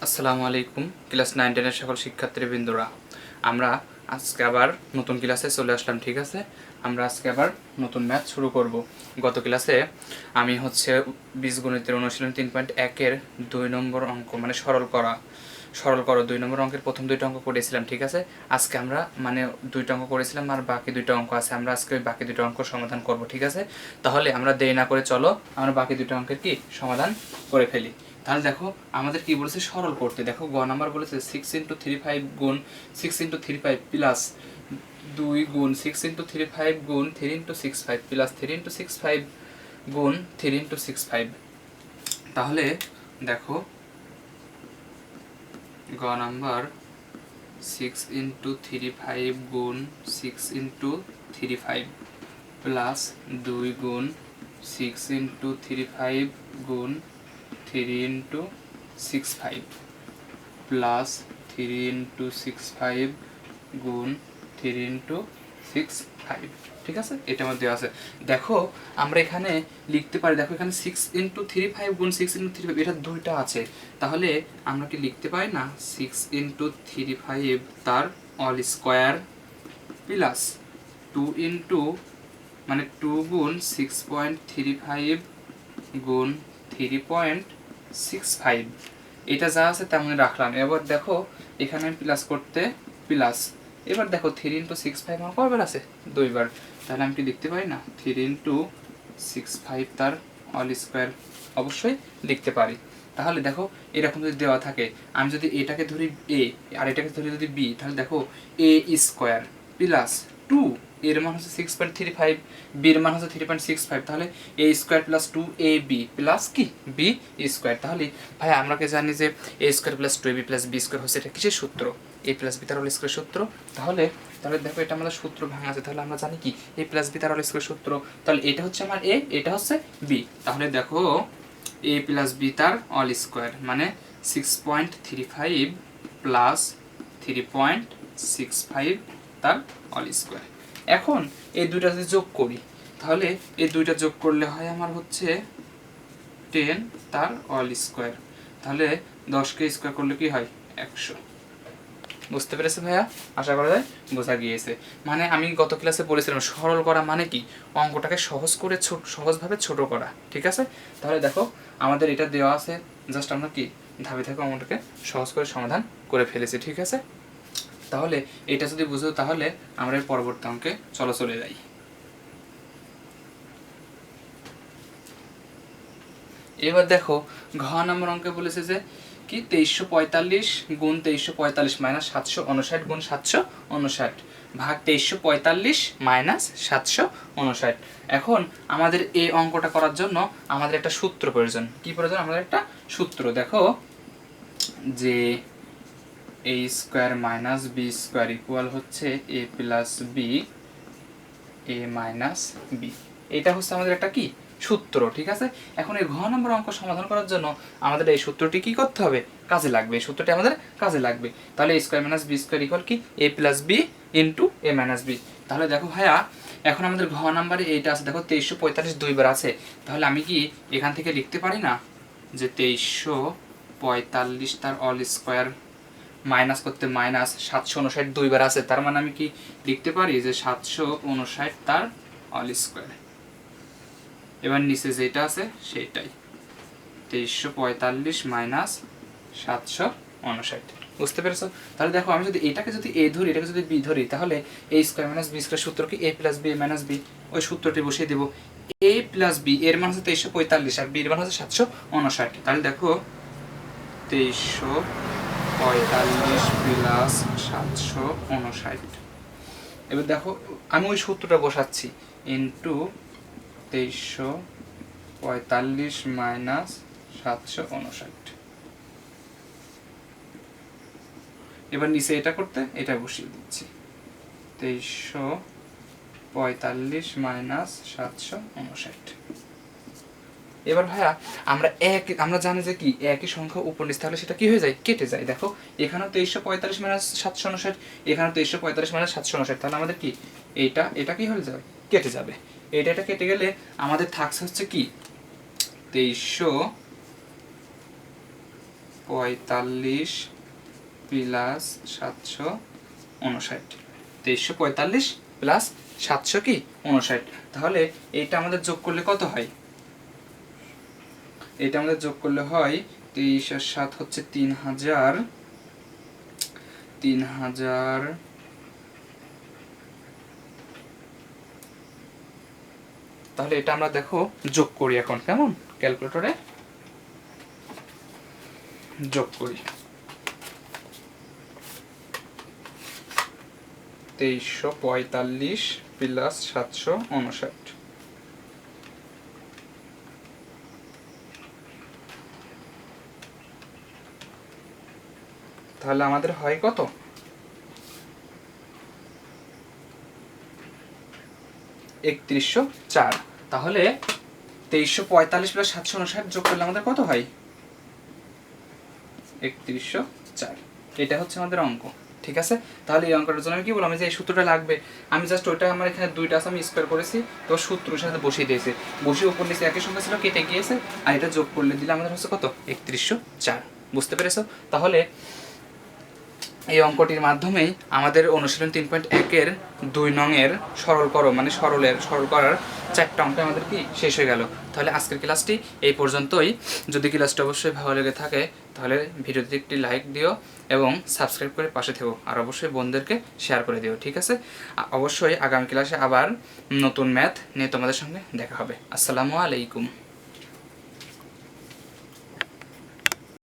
আসসালামু আলাইকুম। ক্লাস 9-10 সকল শিক্ষার্থীবৃন্দরা, আমরা আজকে আবার নতুন ক্লাসে চলে আসলাম। ঠিক আছে, আমরা আজকে আবার নতুন ম্যাথ শুরু করব। গত ক্লাসে আমি বীজগণিতের অনুশীলন 3.1-এর 2 নম্বর অঙ্ক মানে সরল করো 2 নম্বর অঙ্কের প্রথম দুইটা অঙ্ক করেছিলাম। ঠিক আছে, আজকে আমরা দুইটা অঙ্ক করেছিলাম আর বাকি দুইটা অঙ্ক আছে, আমরা আজকে ওই বাকি দুটো অঙ্ক সমাধান করব। ঠিক আছে, তাহলে আমরা দেরি না করে চলো আমরা বাকি দুটো অঙ্কের কি সমাধান করে ফেলি। তাহলে দেখো আমাদের কি বলেছে, সরল করতে। দেখো গ নাম্বার বলেছে 6 × 3 5 গুণ 6 × 3 5 প্লাস 2 গুণ 6 × 3 5 গুণ 3 × 6 5 প্লাস 3 × 6 5 গুণ 3 × 6 5। তাহলে দেখো গ নাম্বার 6 × 3 5 গুণ 6 × 3 5 প্লাস 2 গুণ 6 × 3 5 গুণ 3 × 6 5 প্লাস 3 × 6 5 গুণ 3 × 6 5। ঠিক আছে, এটা মধ্যে আছে। দেখো আমরা এখানে লিখতে পারি, দেখো এখানে 6 × 3 5 গুণ 6 × 3 5 এটা দুইটা আছে, তাহলে আমরা কি লিখতে পারি না 6 × 3 5 তার অল স্কোয়ার প্লাস 2 গুণ 6.35 গুণ 3.65 এটা যা আছে তেমন রাখলাম। এবার দেখো এখানে প্লাস করতে প্লাস, এবার দেখো 3 × 6 5 আমার কয়বার আছে, দুইবার, তাহলে আমি কি লিখতে পারি না 3 × 6 5 তার অল স্কোয়ার, অবশ্যই লিখতে পারি। তাহলে দেখো এরকম যদি দেওয়া থাকে, আমি যদি এটাকে ধরি এ আর এটাকে ধরি যদি বি, তাহলে দেখো এ স্কোয়ার প্লাস 2, এর মান হচ্ছে 6.35, বির মান হচ্ছে 3.65, তাহলে a square plus 2ab plus কি বি স্কোয়ার। তাহলে ভাই আমরা কি জানি যে a square plus 2ab plus b square হচ্ছে এটা কিসের সূত্র, এ প্লাস বি তার হোল স্কোয়ার সূত্র। তাহলে দেখো এটা আমাদের সূত্র ভাঙা আছে, তাহলে আমরা জানি কি এ প্লাস বি তার হোল স্কোয়ার সূত্র। তাহলে এটা হচ্ছে আমার এ, এটা হচ্ছে বি। তাহলে দেখো এ প্লাস বি তার অল স্কোয়ার মানে 6.35 প্লাস 3.65 তার অল স্কোয়ার। এখন এই দুইটা যদি যোগ করি, তাহলে এই দুইটা যোগ করলে হয় আমার হচ্ছে 10 তার অল স্কোয়ার। তাহলে 10কে স্কোয়ার করলে কি হয় 100। বুঝতে পেরেছে ভাইয়া? আশা করা যায় বোঝা গিয়েছে। মানে আমি গত ক্লাসে বলেছিলাম সরল করা মানে কি, অঙ্কটাকে সহজভাবে ছোট করা। ঠিক আছে, তাহলে দেখো আমাদের এটা দেওয়া আছে, জাস্ট আমরা কি ধাপে ধাপে অঙ্কটাকে সহজ করে সমাধান করে ফেলেছি। ঠিক আছে, তাহলে এটা যদি বুঝো তাহলে আমরা এর পরবর্তী অঙ্কে চলে যাই। এবার দেখো ঘ নম্বর অঙ্কে বলেছে যে কি 2345 গুণ 2345 মাইনাস 759 গুণ 759 ভাগ 2345 মাইনাস 759। এখন আমাদের এই অঙ্কটা করার জন্য আমাদের একটা সূত্র প্রয়োজন। কি প্রয়োজন? আমাদের একটা সূত্র। দেখো যে a square minus B square equal হচ্ছে a plus B A minus B, এটা হচ্ছে আমাদের একটা কি সূত্র। ঠিক আছে, এখন এই ঘ নম্বর অঙ্ক সমাধান করার জন্য আমাদের এই সূত্রটি কি করতে হবে, কাজে লাগবে। এই সূত্রটি আমাদের কাজে লাগবে। তাহলে a square minus B square equal কি a plus B into A minus B. তাহলে দেখো ভাইয়া এখন আমাদের ঘ নাম্বারে এইটা আছে, দেখো 2345 দুইবার আছে, তাহলে আমি কি এখান থেকে লিখতে পারি না যে 2345 তার অল স্কোয়ার মাইনাস করতে মাইনাস 759 দুইবার আছে, তার মানে আমি কি লিখতে পারি যে 759 তার অল স্কোয়ার। এবার নিচে যেটা আছে সেটাই 2345 মাইনাস 759। বুঝতে পেরেছো? তাহলে দেখো আমি যদি এটাকে যদি এ ধরি, এটাকে যদি বি ধরি, তাহলে a square minus B square সূত্র কি এ প্লাস বি মাইনাস বি, ওই সূত্রটি বসিয়ে দেবো। এ প্লাস বি এর মান হচ্ছে 2345 আর বি এর মান হচ্ছে 759। তাহলে দেখো 2345 প্লাস 759। এবার দেখো আমি ওই সূত্রটা বসাচ্ছি ইন্টু 2345 মাইনাস 759। এবার নিচে এটা করতে এটা বসিয়ে দিচ্ছি 2345 মাইনাস 759। এবার ভাইয়া আমরা জানি যে কি একই সংখ্যা উপর নিচ থাকলে সেটা কি হয়ে যায়, কেটে যায়। দেখো এখানেও 2345 মাইনাস 759, এখানেও 2345 মাইনাস 759, তাহলে আমাদের কি এটা কি হয়ে যাবে, কেটে যাবে। এটা কেটে গেলে আমাদের থাকছে হচ্ছে কি 2345 প্লাস 759। 2345 প্লাস 700 কি 59। তাহলে এইটা আমাদের যোগ করলে কত হয়? এটা আমাদের যোগ করলে হয় 23 আর 7 হচ্ছে 3000। তাহলে এটা আমরা দেখো যোগ করি এখন, কেমন ক্যালকুলেটরে যোগ করি। 2345 প্লাস 759। তাহলে আমাদের হয় কত? 3104। তাহলে 2345 প্লাস 759 যোগ করলে আমাদের কত হয়? 3104। এটা হচ্ছে আমাদের অঙ্ক, ঠিক আছে? তাহলে এই অঙ্কটার জন্য আমি কি বললাম, যে এই সূত্রটা লাগবে। আমি জাস্ট ওইটা, আমার এখানে দুইটা আছে, আমি স্কোয়ার করেছি, তো সূত্রের সাথে বসিয়ে দিয়েছি, বসিয়ে উপর নিচে একই সংখ্যা ছিল, কেটে গিয়েছে, আর এটা যোগ করলে দিলে আমাদের হচ্ছে কত? 3104। বুঝতে পেরেছো? তাহলে এই অঙ্কটির মাধ্যমেই আমাদের অনুশীলন 3.1-এর 2 নংয়ের সরল করো, মানে সরল করার 4টা অঙ্ক আমাদের কি শেষ হয়ে গেল। তাহলে আজকের ক্লাসটি এই পর্যন্তই। যদি ক্লাসটা অবশ্যই ভালো লেগে থাকে তাহলে ভিডিওতে একটি লাইক দিও এবং সাবস্ক্রাইব করে পাশে থেকো, আর অবশ্যই বন্ধুদেরকে শেয়ার করে দিও, ঠিক আছে? অবশ্যই আগামী ক্লাসে আবার নতুন ম্যাথ নিয়ে তোমাদের সঙ্গে দেখা হবে। আসসালামু আলাইকুম।